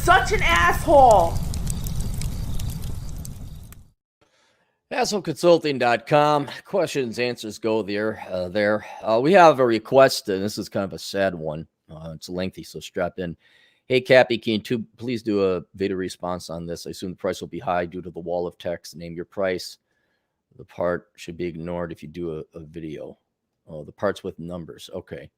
such an asshole. AssholeConsulting.com. Questions, answers go there. We have a request, and this is kind of a sad one. It's lengthy, so strap in. Hey, Cappy, can you please do a video response on this? I assume the price will be high due to the wall of text. Name your price. The part should be ignored if you do a video. Oh, the parts with numbers. Okay.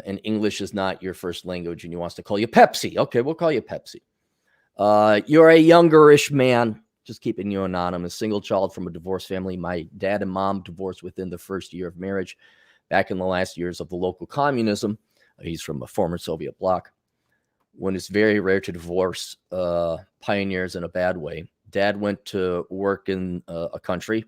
And English is not your first language, and he wants to call you Pepsi. Okay, we'll call you Pepsi. You're a youngerish man. Just keeping you anonymous. Single child from a divorced family. My dad and mom divorced within the first year of marriage. Back in the last years of the local communism. He's from a former Soviet bloc. When it's very rare to divorce pioneers in a bad way. Dad went to work in a country,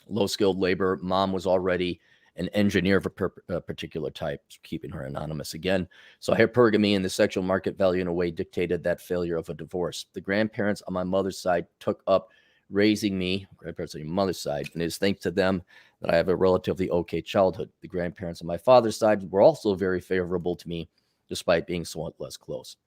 low-skilled labor. Mom was already an engineer of a particular type, keeping her anonymous again. So hypergamy and the sexual market value in a way dictated that failure of a divorce. The grandparents on my mother's side took up raising me, grandparents on your mother's side, and it's thanks to them that I have a relatively okay childhood. The grandparents on my father's side were also very favorable to me, despite being somewhat less close.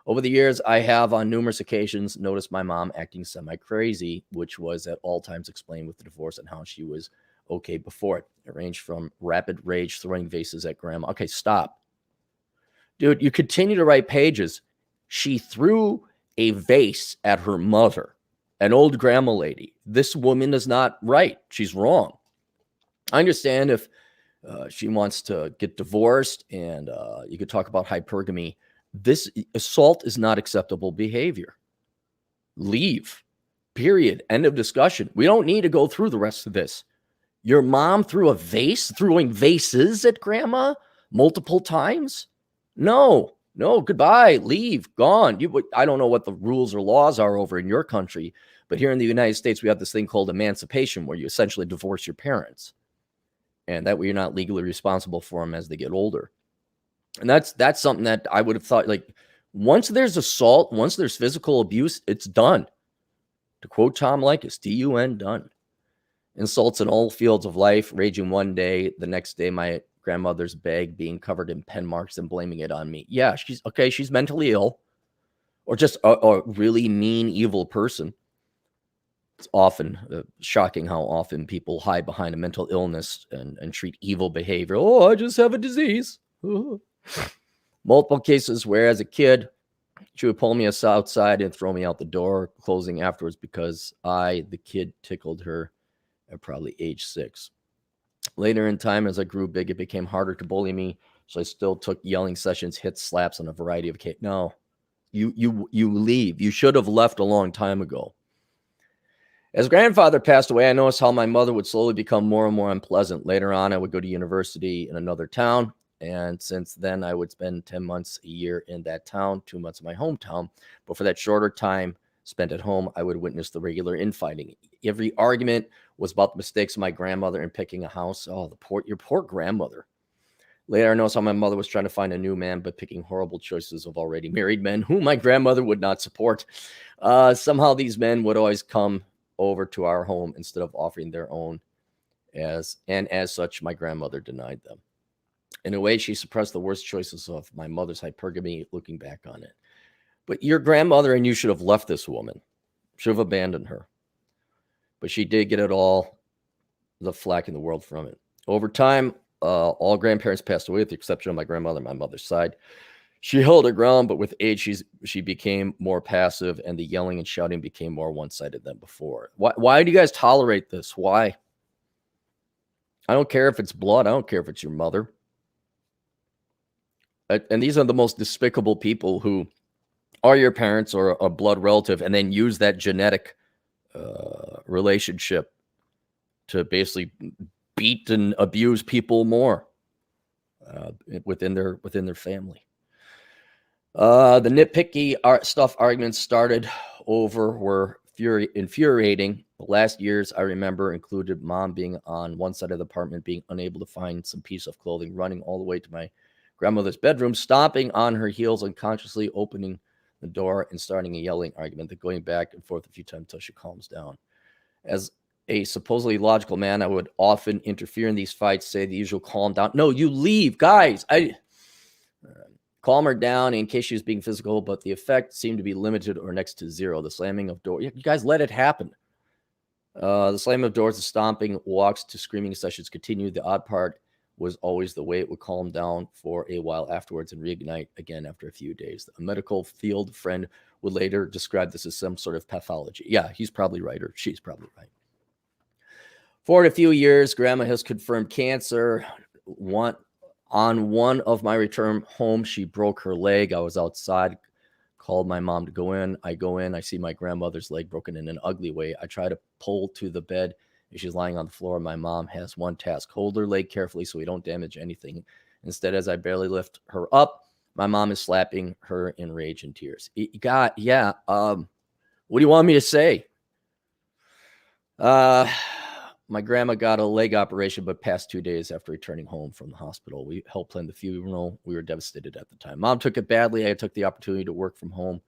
Over the years, I have on numerous occasions noticed my mom acting semi-crazy, which was at all times explained with the divorce and how she was okay before it. It ranged from rapid rage, throwing vases at grandma. Okay, stop. Dude, you continue to write pages. She threw a vase at her mother, an old grandma lady. This woman is not right. She's wrong. I understand if she wants to get divorced and you could talk about hypergamy. This assault is not acceptable behavior. Leave. Period. End of discussion. We don't need to go through the rest of this. Your mom threw a vase, throwing vases at grandma multiple times? No, goodbye, leave, gone. I don't know what the rules or laws are over in your country, but here in the United States, we have this thing called emancipation where you essentially divorce your parents. And that way you're not legally responsible for them as they get older. And that's something that I would have thought, like, once there's assault, once there's physical abuse, it's done. To quote Tom Likas, D-U-N, done. Insults in all fields of life, raging one day, the next day my grandmother's bag being covered in pen marks and blaming it on me. Yeah, she's mentally ill or just a really mean, evil person. It's often shocking how often people hide behind a mental illness and treat evil behavior. Oh, I just have a disease. Multiple cases where as a kid, she would pull me outside and throw me out the door, closing afterwards because I, the kid, tickled her at probably age 6. Later in time, as I grew big, it became harder to bully me. So I still took yelling sessions, hits, slaps on a variety of occasions. No, you leave. You should have left a long time ago. As grandfather passed away, I noticed how my mother would slowly become more and more unpleasant. Later on, I would go to university in another town. And since then, I would spend 10 months a year in that town, 2 months in my hometown. But for that shorter time spent at home, I would witness the regular infighting. Every argument was about the mistakes of my grandmother in picking a house. Oh, your poor grandmother. Later, I noticed how my mother was trying to find a new man, but picking horrible choices of already married men whom my grandmother would not support. Somehow these men would always come over to our home instead of offering their own. As such, my grandmother denied them. In a way, she suppressed the worst choices of my mother's hypergamy, looking back on it. But your grandmother and you should have left this woman, should have abandoned her. But she did get it all, the flack in the world from it. Over time, all grandparents passed away with the exception of my grandmother on my mother's side. She held her ground, but with age, she became more passive, and the yelling and shouting became more one-sided than before. Why do you guys tolerate this? Why? I don't care if it's blood. I don't care if it's your mother. And these are the most despicable people who are your parents or a blood relative and then use that genetic relationship to basically beat and abuse people more within their family. The nitpicky stuff arguments started over were infuriating. The last years I remember included mom being on one side of the apartment, being unable to find some piece of clothing, running all the way to my grandmother's bedroom, stomping on her heels, unconsciously opening the door and starting a yelling argument, then going back and forth a few times until she calms down. As a supposedly logical man, I would often interfere in these fights, say the usual calm down. No, you leave, guys. calm her down in case she was being physical, but the effect seemed to be limited or next to zero. The slamming of doors. You guys let it happen. The slamming of doors, the stomping, walks to screaming sessions continued. The odd part was always the way it would calm down for a while afterwards and reignite again after a few days. A medical field friend would later describe this as some sort of pathology. Yeah, he's probably right, or she's probably right. For a few years, Grandma has confirmed cancer. On one of my return home, she broke her leg. I was outside, called my mom to go in. I go in, I see my grandmother's leg broken in an ugly way. I try to pull to the bed. She's lying on the floor. My mom has one task: hold her leg carefully so we don't damage anything. Instead, as I barely lift her up, my mom is slapping her in rage and tears. What do you want me to say? My grandma got a leg operation, but passed 2 days after returning home from the hospital. We helped plan the funeral. We were devastated at the time. Mom took it badly. I took the opportunity to work from home,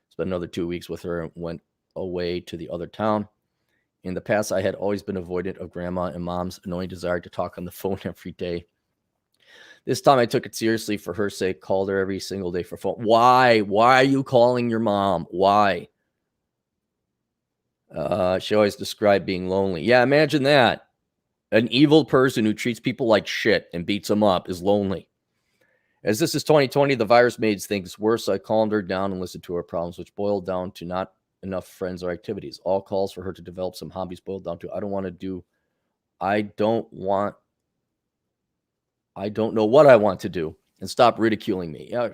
spent another 2 weeks with her, and went away to the other town. In the past, I had always been avoidant of Grandma and Mom's annoying desire to talk on the phone every day. This time I took it seriously for her sake, called her every single day for phone. Why? Why are you calling your mom? Why? She always described being lonely. Yeah, imagine that. An evil person who treats people like shit and beats them up is lonely. As this is 2020, the virus made things worse. So I calmed her down and listened to her problems, which boiled down to not enough friends or activities. All calls for her to develop some hobbies boiled down to I don't know what I want to do, and stop ridiculing me. Yeah.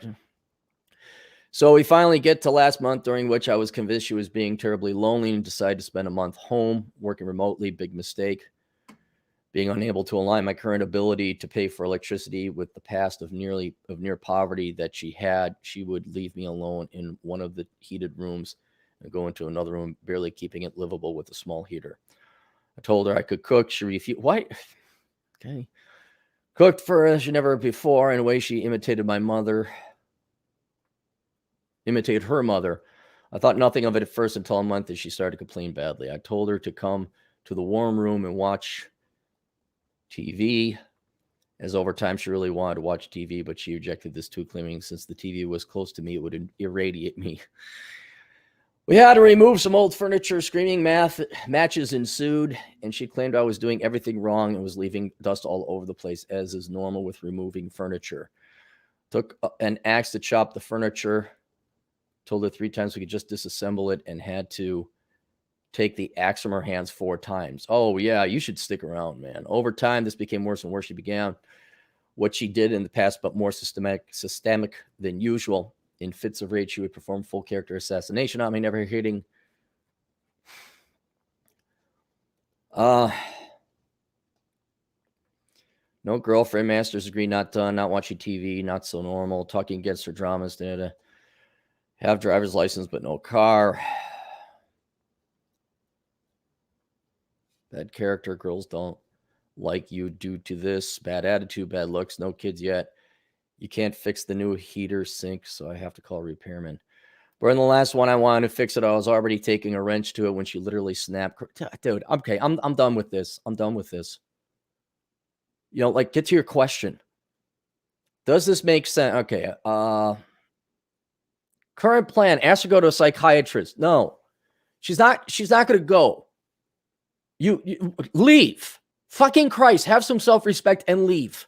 So we finally get to last month, during which I was convinced she was being terribly lonely and decided to spend a month home, working remotely. Big mistake. Being unable to align my current ability to pay for electricity with the past of near poverty that she had, she would leave me alone in one of the heated rooms and go into another room, barely keeping it livable with a small heater. I told her I could cook. She refused. What? Okay. Cooked for her as she never before in a way she imitated her mother. I thought nothing of it at first until a month as she started to complain badly. I told her to come to the warm room and watch TV. As over time, she really wanted to watch TV, but she rejected this too, claiming since the TV was close to me, it would irradiate me. We had to remove some old furniture. Screaming matches ensued, and she claimed I was doing everything wrong and was leaving dust all over the place, as is normal with removing furniture. Took an axe to chop the furniture. Told her 3 times we could just disassemble it, and had to take the axe from her hands 4 times. Oh, yeah, you should stick around, man. Over time, this became worse and worse. She began what she did in the past, but more systemic than usual. In fits of rage, she would perform full character assassination on me, never hitting. No girlfriend, master's degree not done, not watching TV, not so normal, talking against her dramas, have driver's license but no car. Bad character, girls don't like you due to this. Bad attitude, bad looks, no kids yet. You can't fix the new heater sink, so I have to call a repairman. But in the last one, I wanted to fix it. I was already taking a wrench to it when she literally snapped. Dude, okay, I'm done with this. I'm done with this. Get to your question. Does this make sense? Okay. Current plan, ask her to go to a psychiatrist. No, she's not going to go. You leave. Fucking Christ, have some self-respect and leave.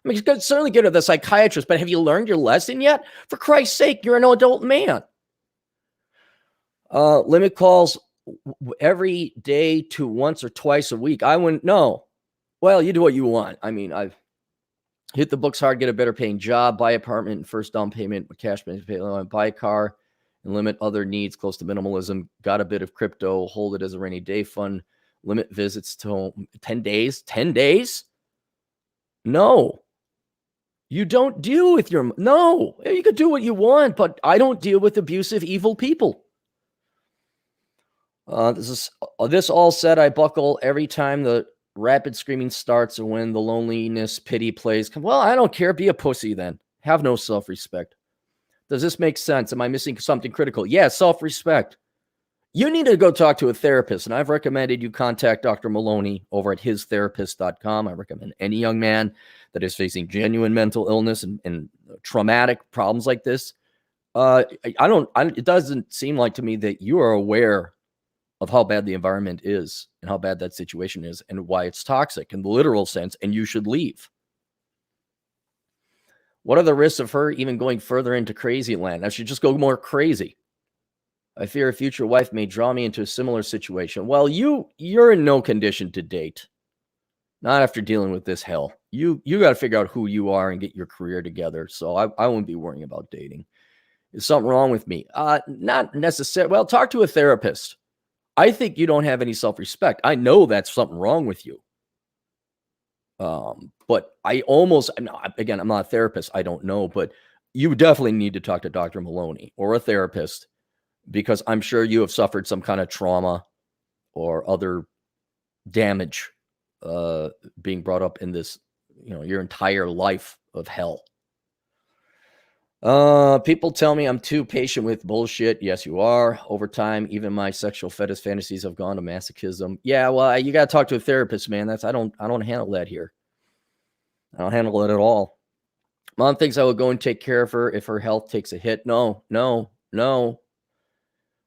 I mean, you could certainly get to the psychiatrist, but have you learned your lesson yet? For Christ's sake, you're an adult man. Limit calls every day to once or twice a week. I wouldn't know. Well, you do what you want. I mean, I've hit the books hard, get a better paying job, buy apartment, first down payment, cash payment, buy a car, and limit other needs close to minimalism. Got a bit of crypto, hold it as a rainy day fund, limit visits to 10 days. 10 days? No. You don't deal with no. You could do what you want, but I don't deal with abusive, evil people. This all said, I buckle every time the rapid screaming starts or when the loneliness pity plays. Well, I don't care. Be a pussy then. Have no self-respect. Does this make sense? Am I missing something critical? Yeah, self-respect. You need to go talk to a therapist, and I've recommended you contact Dr. Maloney over at histherapist.com. I recommend any young man that is facing genuine mental illness and traumatic problems like this. It doesn't seem like to me that you are aware of how bad the environment is and how bad that situation is and why it's toxic in the literal sense, and you should leave. What are the risks of her even going further into crazy land? I should just go more crazy. I fear a future wife may draw me into a similar situation. Well, you're in no condition to date. Not after dealing with this hell. You got to figure out who you are and get your career together. So I won't be worrying about dating. Is something wrong with me? Not necessarily. Well, talk to a therapist. I think you don't have any self-respect. I know that's something wrong with you. But I'm not a therapist. I don't know, but you definitely need to talk to Dr. Maloney or a therapist, because I'm sure you have suffered some kind of trauma or other damage being brought up in this, your entire life of hell. People tell me I'm too patient with bullshit. Yes, you are. Over time, even my sexual fetish fantasies have gone to masochism. Yeah, well, you got to talk to a therapist, man. I don't handle that here. I don't handle it at all. Mom thinks I will go and take care of her if her health takes a hit. No.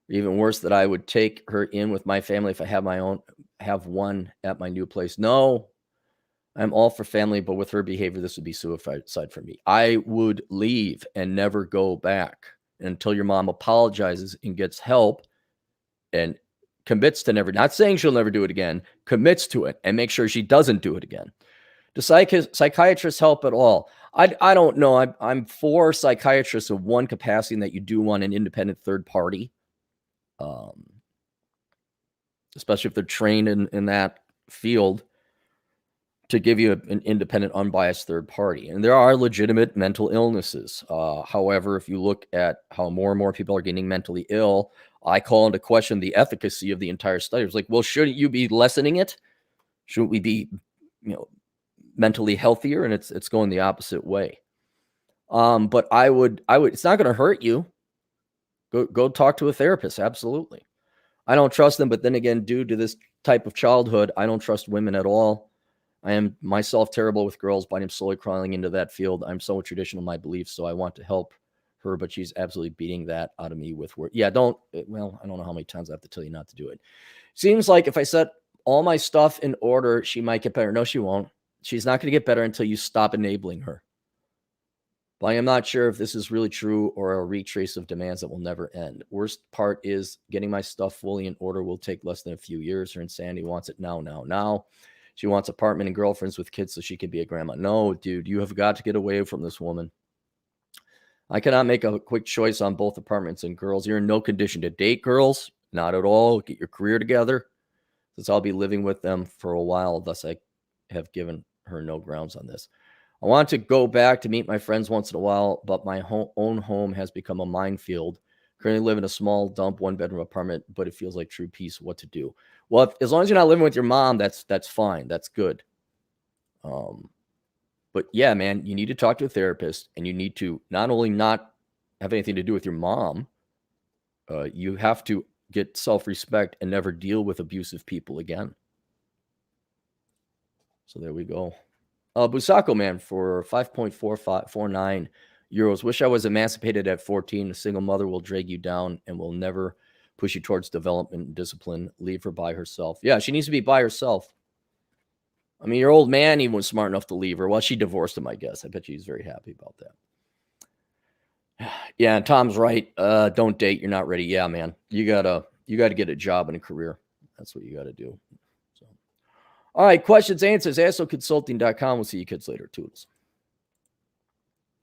Even worse, that I would take her in with my family if I have one at my new place. No, I'm all for family, but with her behavior, this would be suicide for me. I would leave and never go back until your mom apologizes and gets help and commits to never, not saying she'll never do it again, commits to it and make sure she doesn't do it again. Do psychiatrists help at all? I don't know. I'm for psychiatrists of one capacity, in that you do want an independent third party, especially if they're trained in that field, to give you an independent, unbiased third party. And there are legitimate mental illnesses. However, if you look at how more and more people are getting mentally ill, I call into question the efficacy of the entire study. It's like, well, shouldn't you be lessening it? Shouldn't we be, mentally healthier? And it's going the opposite way. But I would, it's not going to hurt you. Go talk to a therapist. Absolutely. I don't trust them. But then again, due to this type of childhood, I don't trust women at all. I am myself terrible with girls, but I'm slowly crawling into that field. I'm so traditional in my beliefs, so I want to help her, but she's absolutely beating that out of me with work. Yeah, I don't know how many times I have to tell you not to do it. Seems like if I set all my stuff in order, she might get better. No, she won't. She's not going to get better until you stop enabling her. But I am not sure if this is really true or a retrace of demands that will never end. Worst part is getting my stuff fully in order will take less than a few years. Her insanity wants it now. She wants apartment and girlfriends with kids so she can be a grandma. No, dude, you have got to get away from this woman. I cannot make a quick choice on both apartments and girls. You're in no condition to date girls. Not at all. Get your career together, since I'll be living with them for a while. Thus, I have given her no grounds on this. I want to go back to meet my friends once in a while, but my own home has become a minefield. Currently live in a small dump, 1-bedroom apartment, but it feels like true peace. What to do? Well, as long as you're not living with your mom, that's fine. That's good. But yeah, man, you need to talk to a therapist, and you need to not only not have anything to do with your mom, you have to get self-respect and never deal with abusive people again. So there we go. Busako man for 5.4549 euros. Wish I was emancipated at 14. A single mother will drag you down and will never push you towards development and discipline. Leave her by herself. Yeah, she needs to be by herself. I mean, your old man even was smart enough to leave her. Well, she divorced him, I guess. I bet she's very happy about that. Yeah, and Tom's right. Don't date. You're not ready. Yeah, man. You gotta get a job and a career. That's what you gotta do. So, all right, questions, answers, ASOconsulting.com. We'll see you kids later. Toodles.